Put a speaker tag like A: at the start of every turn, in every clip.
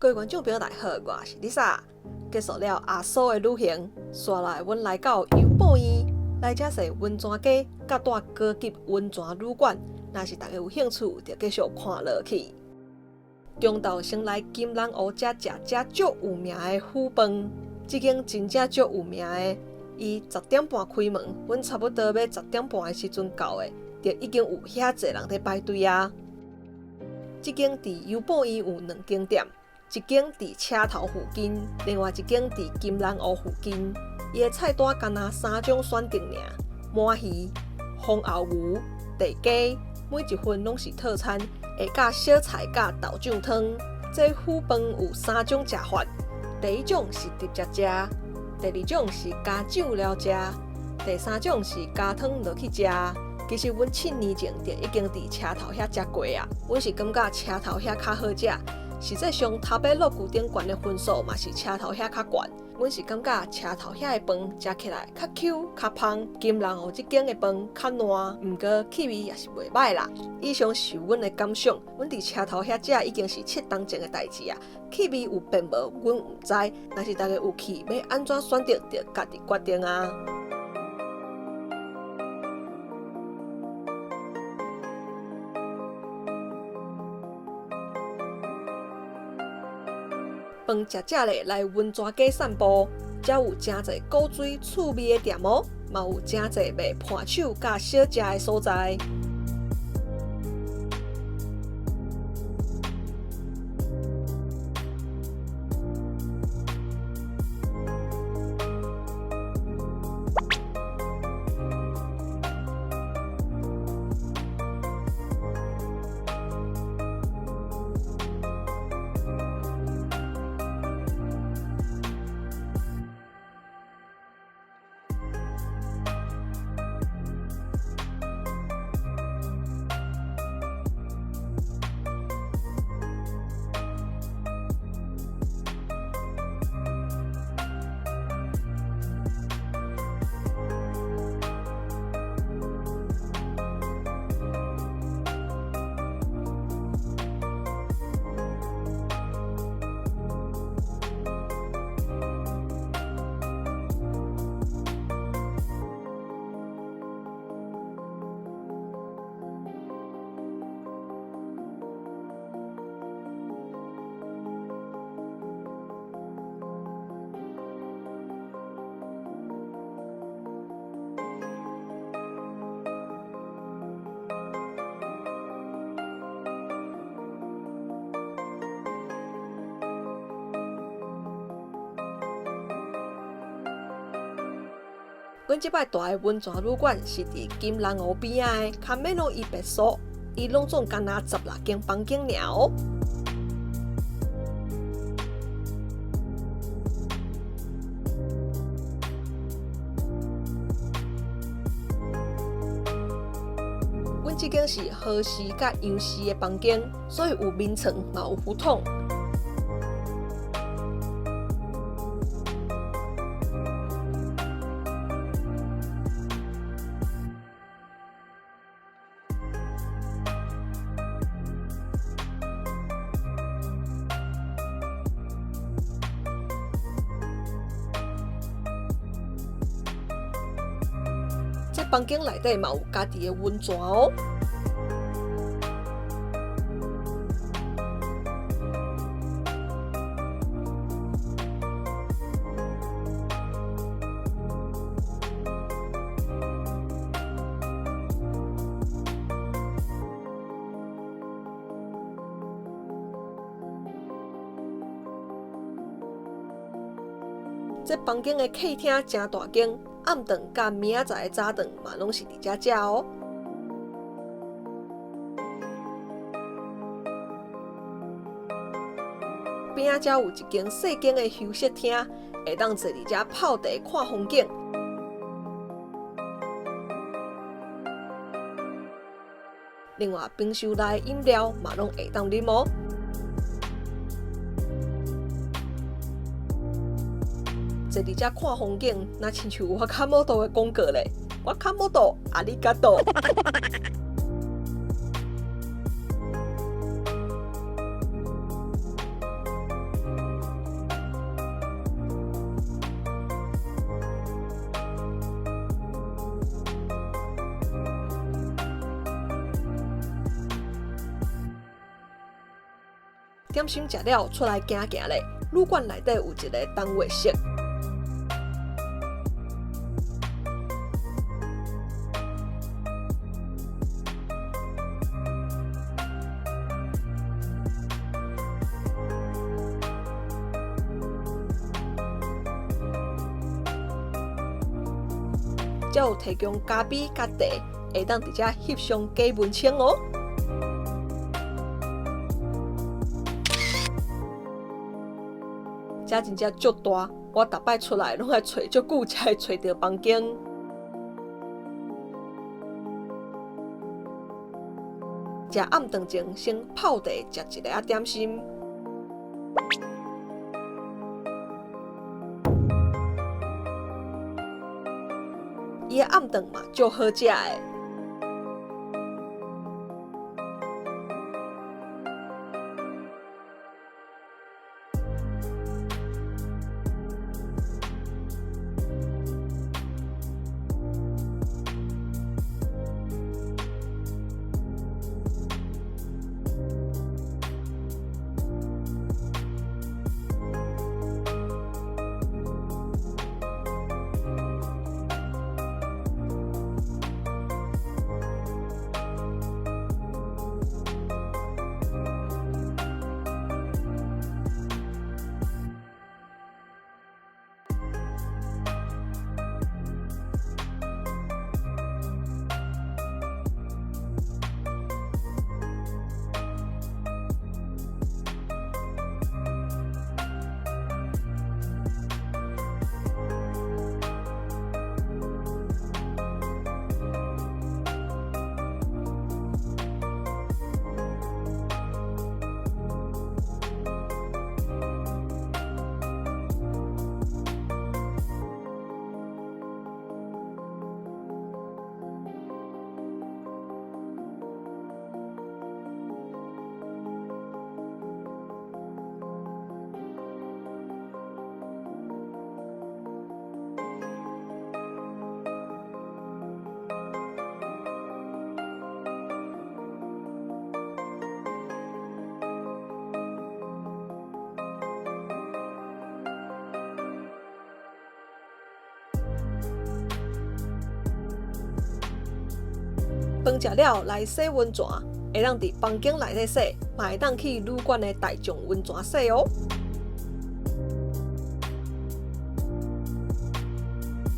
A: 各位观众朋友，大家好，我是 Lisa。结束了阿苏的旅行，刷来阮来到游步院，来这是温泉街，甲带高级温泉旅馆。若是大家有兴趣，就继续看落去。中昼先来金兰湖食足有名的虎饭，这间真正足有名的。伊10点半开门，阮差不多要10点半的时阵到的，就已经有遐济人在排队啊。这间伫游步院有2间店。一间伫车头附近，另外一间伫金兰湖附近。伊的菜单干那3种选择尔：鳗鱼、红螯鱼、地鸡，每一份拢是套餐，会加小菜甲豆酱汤。这虎饭有3种食法，第一种是直接食，第二种是加酒了食，第3种是加汤落去食。其实阮7年前就已经伫车头遐食过啊，阮是感觉车头遐较好食。实际上，台北乐古典馆的分数嘛是车头遐较悬。阮是感觉车头遐的饭食起来较 Q 较芳，金兰湖这间的饭较烂，毋过气味也是袂歹啦。以上是阮的感想。阮伫车头遐食已经是7年前的代志啊，气味有变无，阮毋知。若是大家有去，要安怎选择，就家己决定啊。饭食咧来温泉街散步，遮有真侪古水趣味的店哦，嘛有真侪卖伴手甲小食的所在。阮即摆住的温泉旅馆是伫金兰湖边仔的卡梅诺伊别墅，伊拢总干那16间房间尔哦。阮即间是和式甲洋式的房间，所以有眠床嘛有胡同。这房间内底嘛有家己的温泉哦。这房间的客厅真大间。暗顿甲明仔载的早顿嘛，拢是伫遮食哦。边仔遮有一间细间的休息厅，会当坐伫遮泡茶看风景。另外，冰箱内饮料嘛拢会当啉哦。坐伫遮看风景，那亲像我卡莫多的广告咧。我卡莫多，阿里嘎多。点心食了，出来行行咧。旅馆内底有一个东月色。才有提供咖啡甲茶，会当伫遮翕相加文青哦。遮真正足大，我逐摆出来拢爱找足久才会找到房间。食暗顿前，先泡茶食一个点心。伊的暗顿嘛，足好食的。饭食了来洗温泉，会当伫房间内底洗，嘛会当去旅馆的大众温泉洗哦。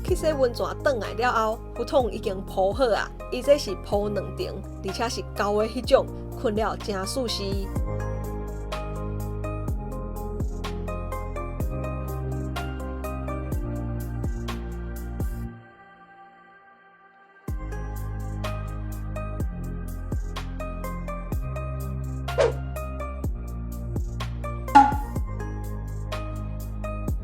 A: 去洗温泉转来了后，浴桶已经铺好啊，伊这是铺2层，而且是厚的迄种，困了真舒适。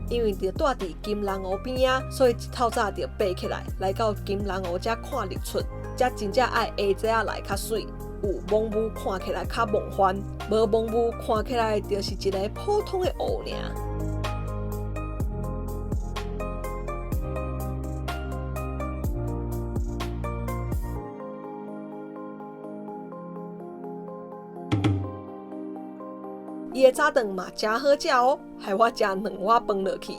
A: 因为着住伫金龙湖边啊，所以一透早着爬起来，来到金龙湖遮看日出。遮真正爱下早仔来较水，有蒙雾看起来较梦幻，无蒙雾看起来就是一个普通的湖尔。伊的早顿嘛真好食哦，害我食2碗饭落去。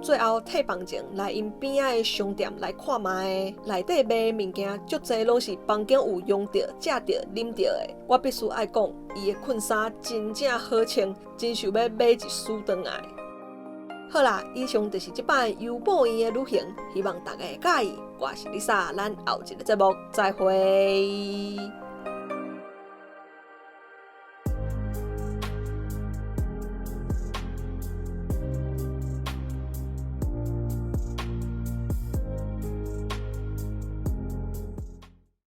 A: 最后退房前来因边仔的商店来看卖的，内底卖的物件足侪拢是房间有用到、食到、啉到的。我必须爱讲，伊的裙衫真正好穿，真想要买一束回来。好啦，以上就是这摆优宝院的旅行，希望大家会喜欢。我是Lisa，咱后一个节目再会。